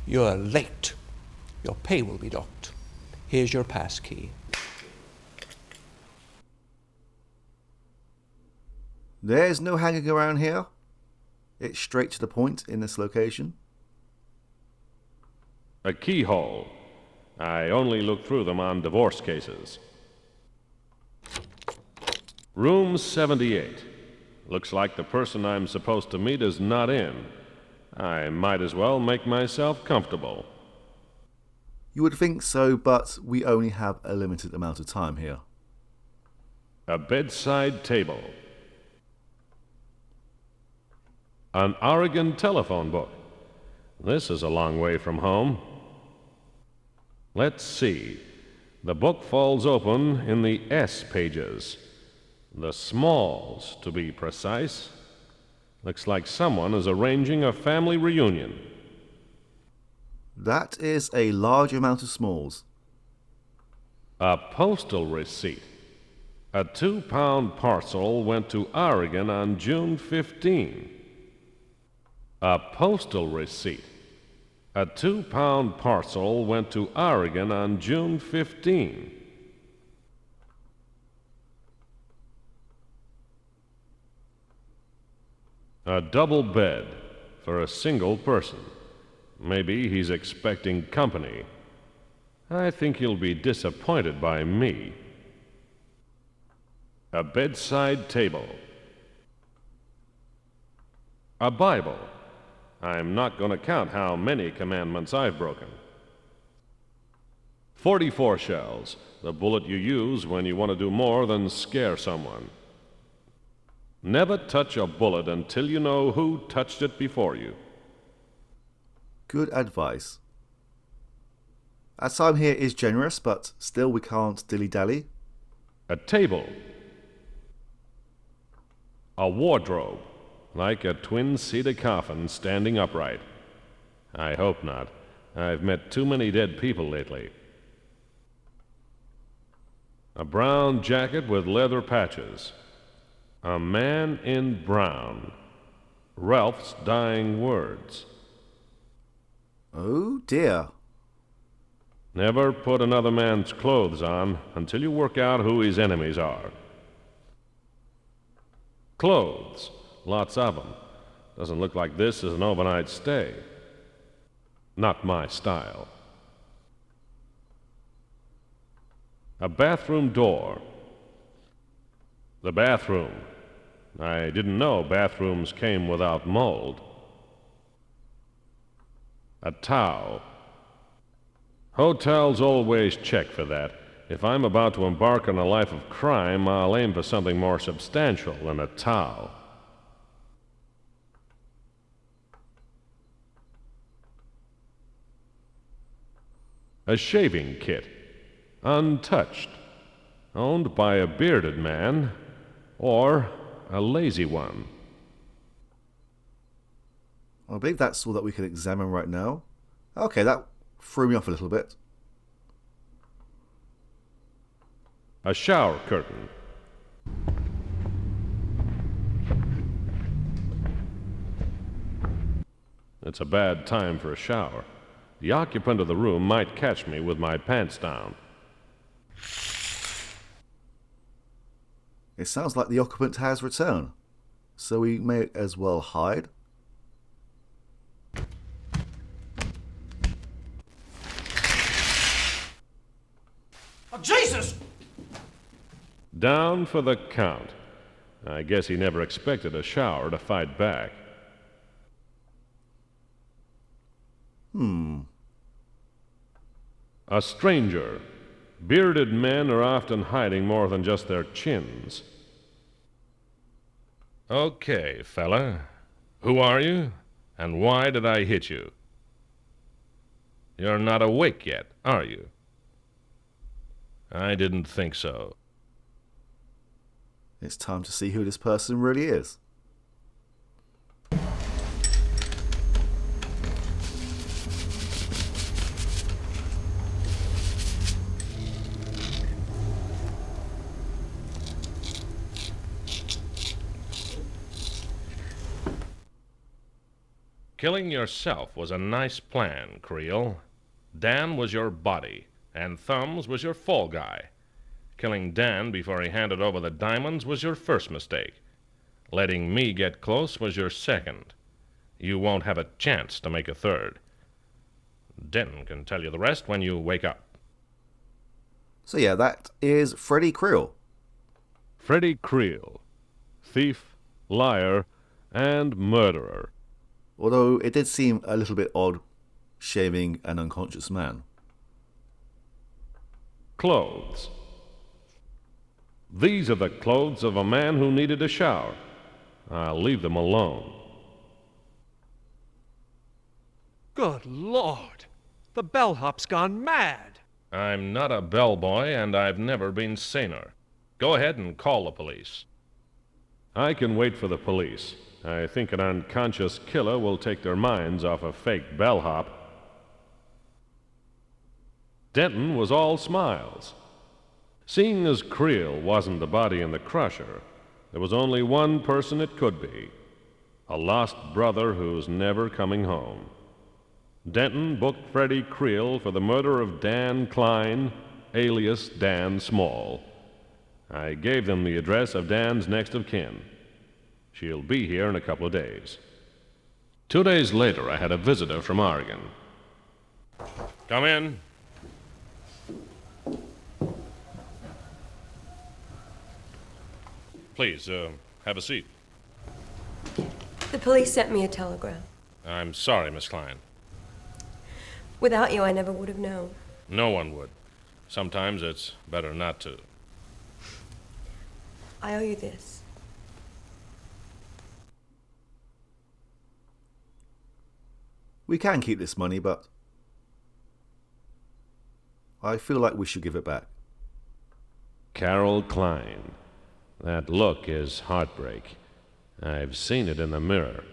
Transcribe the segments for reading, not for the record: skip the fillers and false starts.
You're late. Your pay will be docked. Here's your pass key. There's no hanging around here. It's straight to the point in this location. A keyhole. I only look through them on divorce cases. Room 78. Looks like the person I'm supposed to meet is not in. I might as well make myself comfortable. You would think so, but we only have a limited amount of time here. A bedside table. An Oregon telephone book. This is a long way from home. Let's see. The book falls open in the S pages. The smalls, to be precise. Looks like someone is arranging a family reunion. That is a large amount of smalls. A postal receipt. A 2-pound parcel went to Oregon on June 15. A postal receipt. A 2-pound parcel went to Oregon on June 15. A double bed for a single person. Maybe he's expecting company. I think he'll be disappointed by me. A bedside table. A Bible. I'm not going to count how many commandments I've broken. 44 shells, the bullet you use when you want to do more than scare someone. Never touch a bullet until you know who touched it before you. Good advice. Our time here is generous, but still we can't dilly-dally. A table. A wardrobe, like a twin-seater coffin standing upright. I hope not. I've met too many dead people lately. A brown jacket with leather patches. A man in brown. Ralph's dying words. Oh dear. Never put another man's clothes on until you work out who his enemies are. Clothes. Lots of them. Doesn't look like this is an overnight stay. Not my style. A bathroom door. The bathroom. I didn't know bathrooms came without mold. A towel. Hotels always check for that. If I'm about to embark on a life of crime, I'll aim for something more substantial than a towel. A shaving kit. Untouched. Owned by a bearded man or a lazy one. I believe that's all that we can examine right now. Okay, that threw me off a little bit. A shower curtain. It's a bad time for a shower. The occupant of the room might catch me with my pants down. It sounds like the occupant has returned, so we may as well hide. Oh, Jesus! Down for the count. I guess he never expected a shower to fight back. A stranger. Bearded men are often hiding more than just their chins. Okay, fella. Who are you? And why did I hit you? You're not awake yet, are you? I didn't think so. It's time to see who this person really is. Killing yourself was a nice plan, Creel. Dan was your body, and Thumbs was your fall guy. Killing Dan before he handed over the diamonds was your first mistake. Letting me get close was your second. You won't have a chance to make a third. Denton can tell you the rest when you wake up. So yeah, that is Freddie Creel. Freddie Creel. Thief, liar, and murderer. Although it did seem a little bit odd shaving an unconscious man. Clothes. These are the clothes of a man who needed a shower. I'll leave them alone. Good Lord! The bellhop's gone mad! I'm not a bellboy, and I've never been saner. Go ahead and call the police. I can wait for the police. I think an unconscious killer will take their minds off a fake bellhop. Denton was all smiles. Seeing as Creel wasn't the body in the crusher, there was only one person it could be. A lost brother who's never coming home. Denton booked Freddie Creel for the murder of Dan Klein, alias Dan Small. I gave them the address of Dan's next of kin. She'll be here in a couple of days. 2 days later, I had a visitor from Oregon. Come in. Please, have a seat. The police sent me a telegram. I'm sorry, Miss Klein. Without you, I never would have known. No one would. Sometimes it's better not to. I owe you this. We can keep this money, but I feel like we should give it back. Carol Klein. That look is heartbreak. I've seen it in the mirror.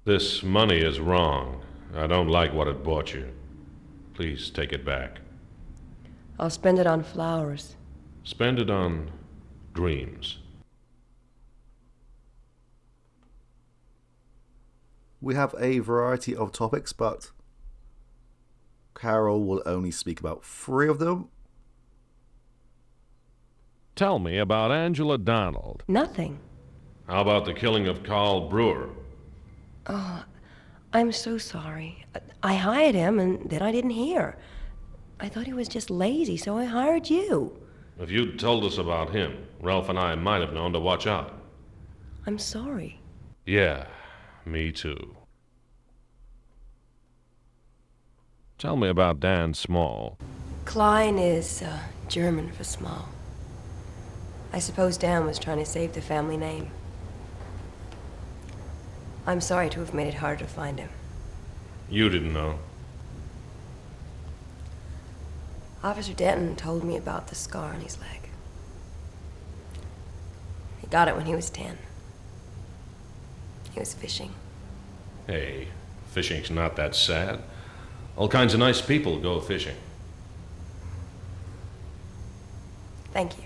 This money is wrong. I don't like what it bought you. Please take it back. I'll spend it on flowers. Spend it on dreams. We have a variety of topics, but Carol will only speak about 3 of them. Tell me about Angela Donald. Nothing. How about the killing of Carl Brewer? I'm so sorry. I hired him, and then I didn't hear. I thought he was just lazy, so I hired you. If you'd told us about him, Ralph and I might have known to watch out. I'm sorry. Yeah, me too. Tell me about Dan Small. Klein is German for small. I suppose Dan was trying to save the family name. I'm sorry to have made it harder to find him. You didn't know. Officer Denton told me about the scar on his leg. He got it when he was 10. He was fishing. Hey, fishing's not that sad. All kinds of nice people go fishing. Thank you.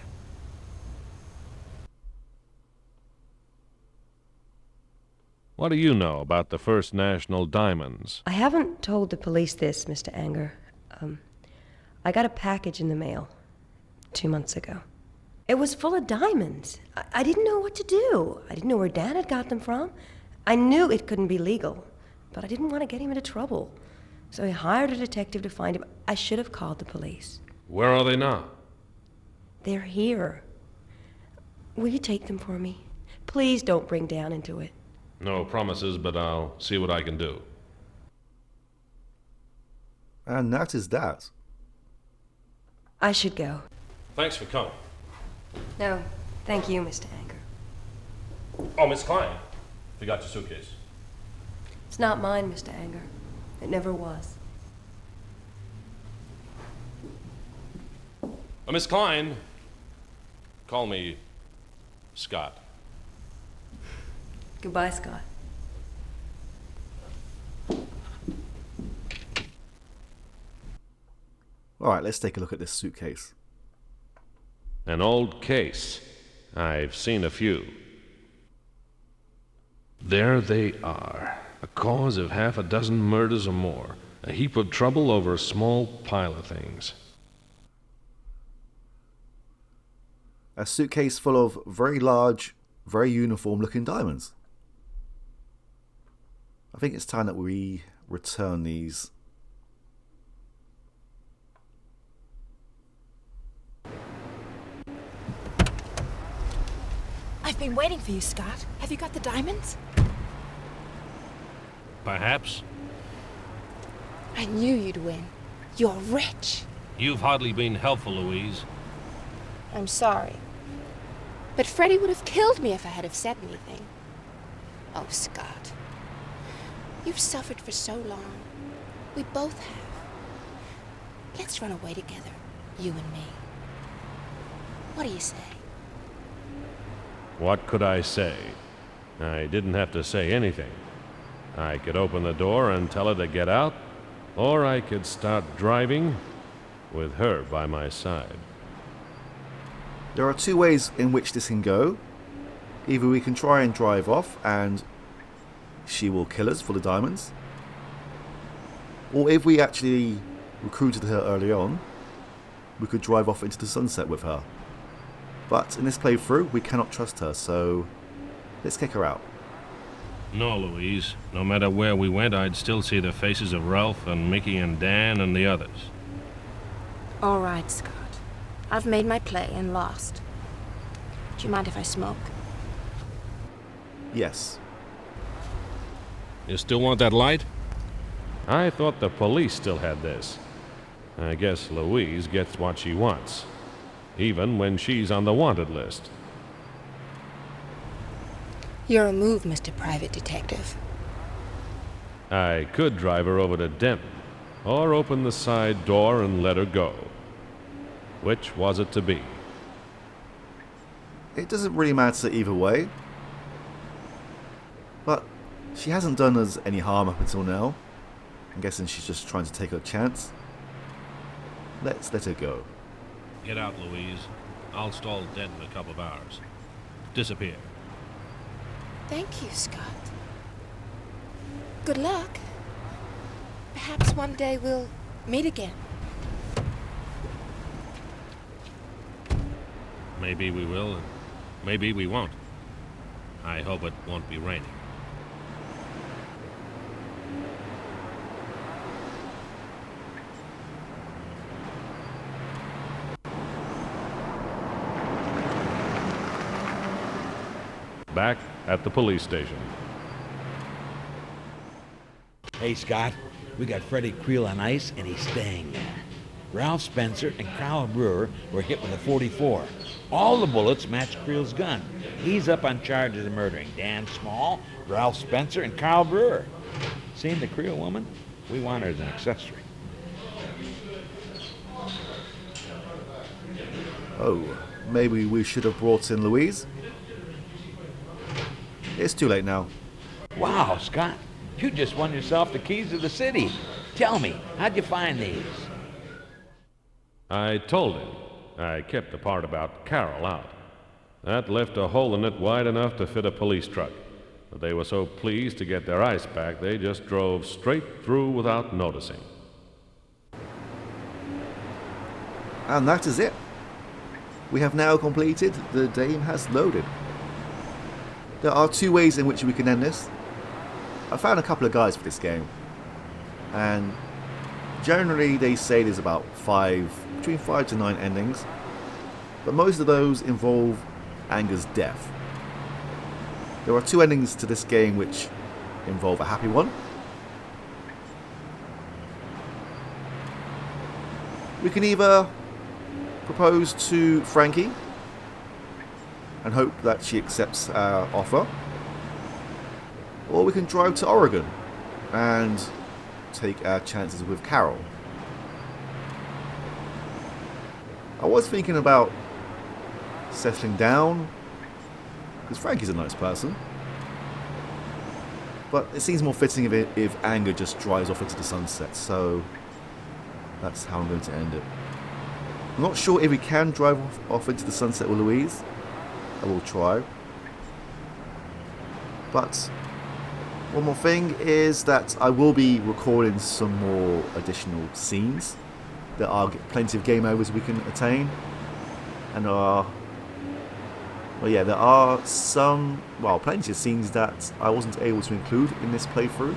What do you know about the First National Diamonds? I haven't told the police this, Mr. Anger. I got a package in the mail 2 months ago. It was full of diamonds. I didn't know what to do. I didn't know where Dan had got them from. I knew it couldn't be legal, but I didn't want to get him into trouble. So I hired a detective to find him. I should have called the police. Where are they now? They're here. Will you take them for me? Please don't bring Dan into it. No promises, but I'll see what I can do. And that is that. I should go. Thanks for coming. No, thank you, Mr. Anger. Oh, Miss Klein, forgot your suitcase. It's not mine, Mr. Anger. It never was. Miss Klein, call me Scott. Goodbye, Scott. Alright, let's take a look at this suitcase. An old case. I've seen a few. There they are, a cause of half a dozen murders or more, a heap of trouble over a small pile of things. A suitcase full of very large, very uniform-looking diamonds. I think it's time that we return these. I've been waiting for you, Scott. Have you got the diamonds? Perhaps. I knew you'd win. You're rich. You've hardly been helpful, Louise. I'm sorry. But Freddie would have killed me if I had have said anything. Oh, Scott. You've suffered for so long. We both have. Let's run away together, you and me. What do you say? What could I say? I didn't have to say anything. I could open the door and tell her to get out, or I could start driving with her by my side. There are two ways in which this can go. Either we can try and drive off and she will kill us for the diamonds. Or if we actually recruited her early on, we could drive off into the sunset with her. But in this playthrough, we cannot trust her, so let's kick her out. No, Louise. No matter where we went, I'd still see the faces of Ralph and Mickey and Dan and the others. All right, Scott. I've made my play and lost. Do you mind if I smoke? Yes. You still want that light? I thought the police still had this. I guess Louise gets what she wants, even when she's on the wanted list. You're a move, Mr. Private Detective. I could drive her over to Denton, or open the side door and let her go. Which was it to be? It doesn't really matter either way. But she hasn't done us any harm up until now. I'm guessing she's just trying to take her chance. Let's let her go. Get out, Louise. I'll stall Denton a couple of hours. Disappear. Thank you, Scott. Good luck. Perhaps one day we'll meet again. Maybe we will, and maybe we won't. I hope it won't be raining. Back at the police station. Hey, Scott, we got Freddie Creel on ice, and he's staying there. Ralph Spencer and Carl Brewer were hit with a .44. All the bullets matched Creel's gun. He's up on charges of murdering Dan Small, Ralph Spencer, and Carl Brewer. Seen the Creel woman? We want her as an accessory. Oh, maybe we should have brought in Louise? It's too late now. Wow, Scott, you just won yourself the keys to the city. Tell me, how'd you find these? I told him. I kept the part about Carol out. That left a hole in it wide enough to fit a police truck. But they were so pleased to get their ice back, they just drove straight through without noticing. And that is it. We have now completed The Dame Has Loaded. There are two ways in which we can end this. I found a couple of guides for this game, and generally they say there's about between 5 to 9 endings, but most of those involve Anger's death. There are two endings to this game which involve a happy one. We can either propose to Frankie and hope that she accepts our offer, or we can drive to Oregon and take our chances with Carol. I was thinking about settling down, because Frankie's a nice person, but it seems more fitting if Anger just drives off into the sunset, so that's how I'm going to end it. I'm not sure if we can drive off into the sunset with Louise. I will try. But One more thing is that I will be recording some more additional scenes. There are plenty of game overs we can attain. And there are plenty of scenes that I wasn't able to include in this playthrough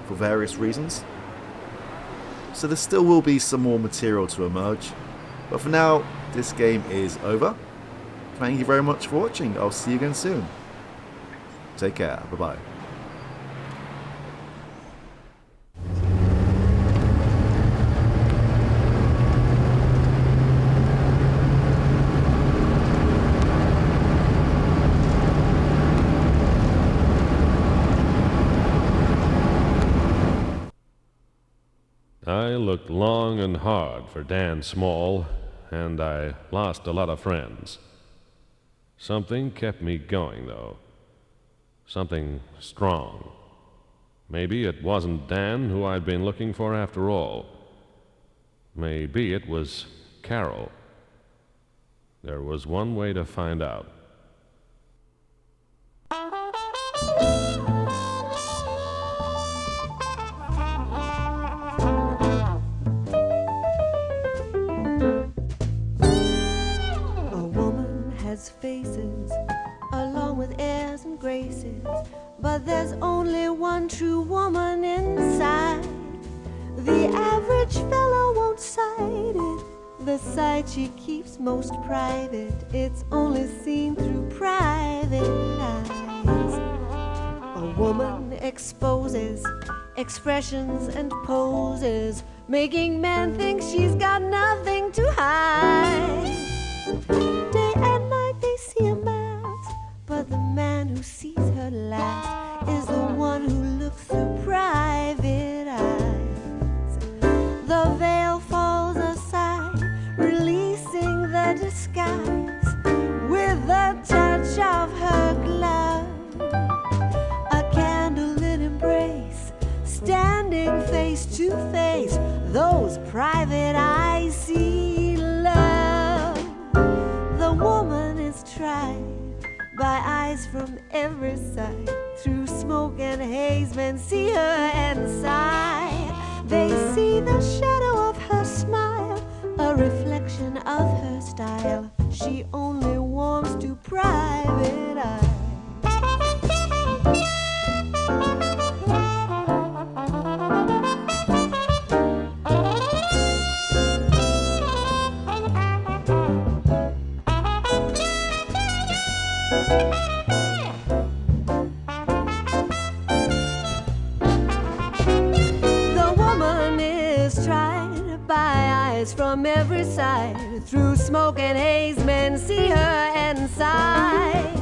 for various reasons. So there still will be some more material to emerge. But for now, this game is over. Thank you very much for watching. I'll see you again soon. Take care. Bye-bye. I looked long and hard for Dan Small, and I lost a lot of friends. Something kept me going, though. Something strong. Maybe it wasn't Dan who I'd been looking for after all. Maybe it was Carol. There was one way to find out. Faces along with airs and graces, but there's only one true woman inside. The average fellow won't cite it, the side she keeps most private. It's only seen through private eyes. A woman exposes expressions and poses, making men think she's got nothing to hide. Day and night they see a mask, but the man who sees her last is the one who looks through private eyes. The veil falls aside, releasing the disguise with the touch of her glove. A candlelit embrace, standing face to face, those private eyes see love. The woman is tried by eyes from every side. Through smoke and haze, men see her and sigh. They see the shadow of her smile, a reflection of her style. She only warms to private eyes. From every side, through smoke and haze, men see her and sigh.